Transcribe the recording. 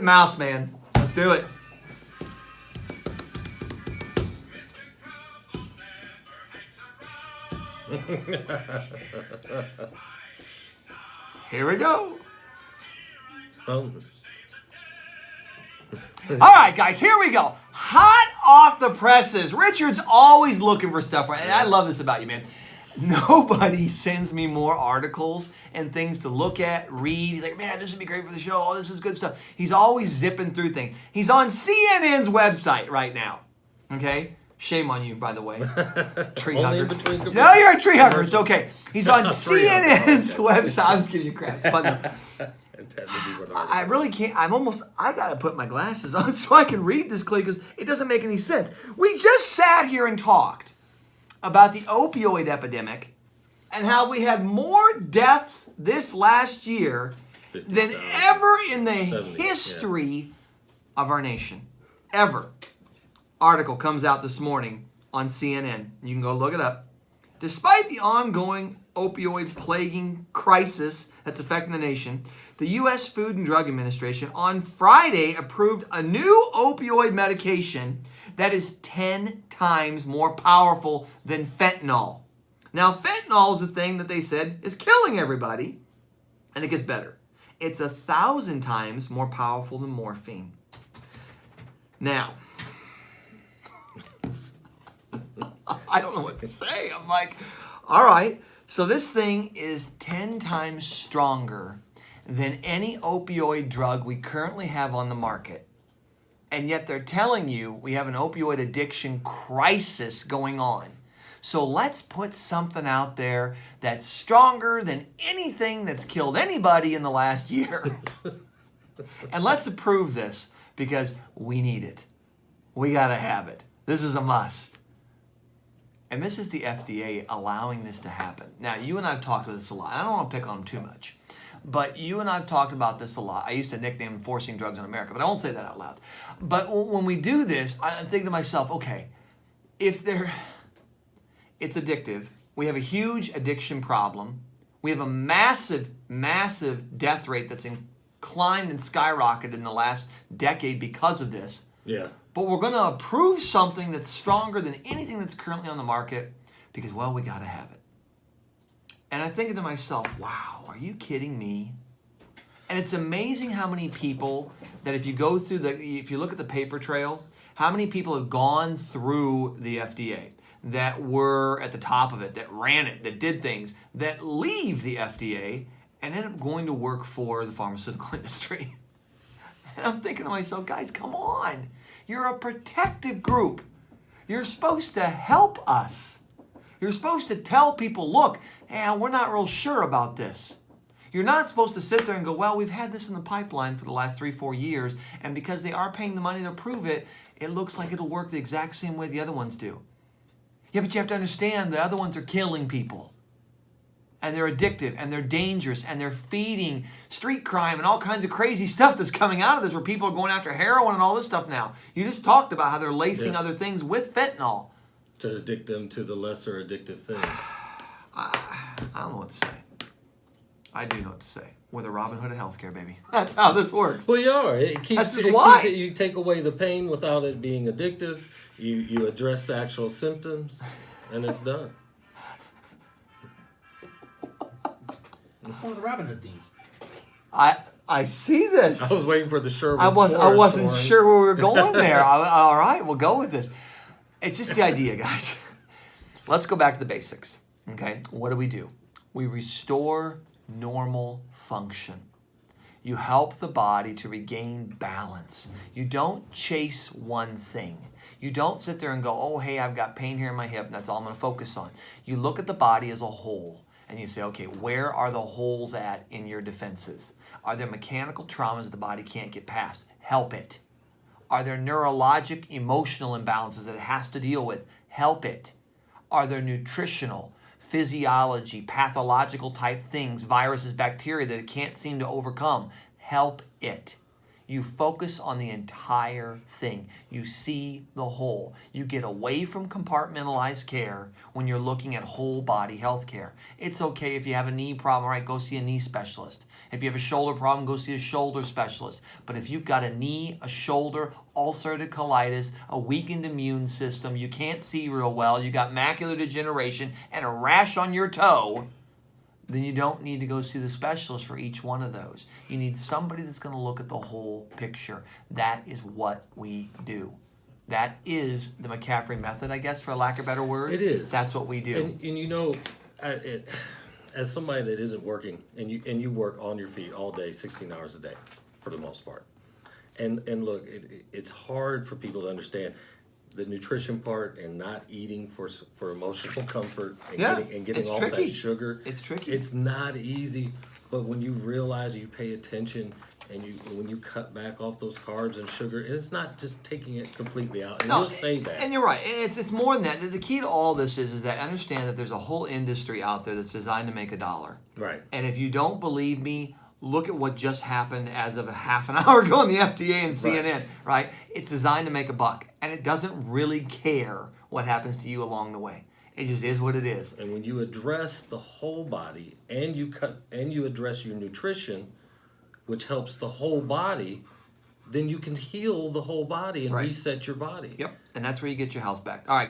The mouse, man. Let's do it. Here we go. Oh. All right, guys, here we go. Hot off the presses. Richard's always looking for stuff, right? And I love this about you, man. Nobody sends me more articles and things to look at, read. He's like, man, this would be great for the show. Oh, this is good stuff. He's always zipping through things. He's on CNN's website right now. Okay? Shame on you, by the way. Tree hugger. No, you're a tree hugger. It's okay. He's on CNN's website. I'm just giving you crap. It's fun though. I really can't. I got to put my glasses on so I can read this clearly because it doesn't make any sense. We just sat here and talked about the opioid epidemic and how we had more deaths this last year than ever in the history of our nation. Ever. Article comes out this morning on CNN. You can go look it up. Despite the ongoing opioid plaguing crisis that's affecting the nation, the U.S. Food and Drug Administration on Friday approved a new opioid medication that is 10 times more powerful than fentanyl. Now, fentanyl is the thing that they said is killing everybody, and it gets better. It's 1,000 times more powerful than morphine. Now, I don't know what to say. I'm like, all right, so this thing is 10 times stronger than any opioid drug we currently have on the market. And yet they're telling you we have an opioid addiction crisis going on. So let's put something out there that's stronger than anything that's killed anybody in the last year. And let's approve this because we need it. We got to have it. This is a must. And this is the FDA allowing this to happen. Now, you and I have talked about this a lot. I don't want to pick on them too much. But you and I have talked about this a lot. I used to nickname enforcing drugs in America, but I won't say that out loud. But when we do this, I'm thinking to myself, okay, it's addictive. We have a huge addiction problem. We have a massive, massive death rate that's climbed and skyrocketed in the last decade because of this. Yeah. But we're going to approve something that's stronger than anything that's currently on the market because, well, we got to have it. And I'm thinking to myself, wow, are you kidding me? And it's amazing how many people that if you look at the paper trail, how many people have gone through the FDA that were at the top of it, that ran it, that did things, that leave the FDA and end up going to work for the pharmaceutical industry. And I'm thinking to myself, guys, come on. You're a protective group. You're supposed to help us. You're supposed to tell people, look, we're not real sure about this. You're not supposed to sit there and go, well, we've had this in the pipeline for the last 3-4 years, and because they are paying the money to approve it, it looks like it'll work the exact same way the other ones do. Yeah, but you have to understand the other ones are killing people. And they're addictive, and they're dangerous, and they're feeding street crime and all kinds of crazy stuff that's coming out of this where people are going after heroin and all this stuff now. You just talked about how they're lacing other things with fentanyl. To addict them to the lesser addictive things. I don't know what to say. I do know what to say. We're the Robin Hood of healthcare, baby. That's how this works. Well, you are. It keeps it. You take away the pain without it being addictive. You address the actual symptoms, and it's done. One of the Robin Hood things. I see this. I was waiting for the Sherwood I wasn't sure where we were going there. All right, we'll go with this. It's just the idea, guys. Let's go back to the basics. Okay, what do? We restore normal function. You help the body to regain balance. You don't chase one thing. You don't sit there and go, oh, hey, I've got pain here in my hip, and that's all I'm going to focus on. You look at the body as a whole, and you say, okay, where are the holes at in your defenses? Are there mechanical traumas that the body can't get past? Help it. Are there neurologic, emotional imbalances that it has to deal with? Help it. Are there nutritional, physiology, pathological type things, viruses, bacteria that it can't seem to overcome? Help it. You focus on the entire thing. You see the whole. You get away from compartmentalized care when you're looking at whole body health care. It's okay if you have a knee problem, right? Go see a knee specialist. If you have a shoulder problem, go see a shoulder specialist. But if you've got a knee, a shoulder, ulcerative colitis, a weakened immune system, you can't see real well, you got macular degeneration, and a rash on your toe, then you don't need to go see the specialist for each one of those. You need somebody that's going to look at the whole picture. That is what we do. That is the McCaffrey method, I guess, for lack of better words. It is. That's what we do. And you know, as somebody that isn't working, and you work on your feet all day, 16 hours a day, for the most part. And look, it's hard for people to understand the nutrition part and not eating for emotional comfort and getting off tricky. that sugar. It's tricky. It's not easy, but when you realize, you pay attention, and when you cut back off those carbs and sugar, it's not just taking it completely out. And you'll say that. And you're right. It's more than that. The key to all this is that understand that there's a whole industry out there that's designed to make $1. Right. And if you don't believe me, look at what just happened as of a half an hour ago on the FDA and CNN, right? It's designed to make $1, and it doesn't really care what happens to you along the way. It just is what it is. And when you address the whole body and you address your nutrition, which helps the whole body, then you can heal the whole body and reset your body. Yep. And that's where you get your health back. All right.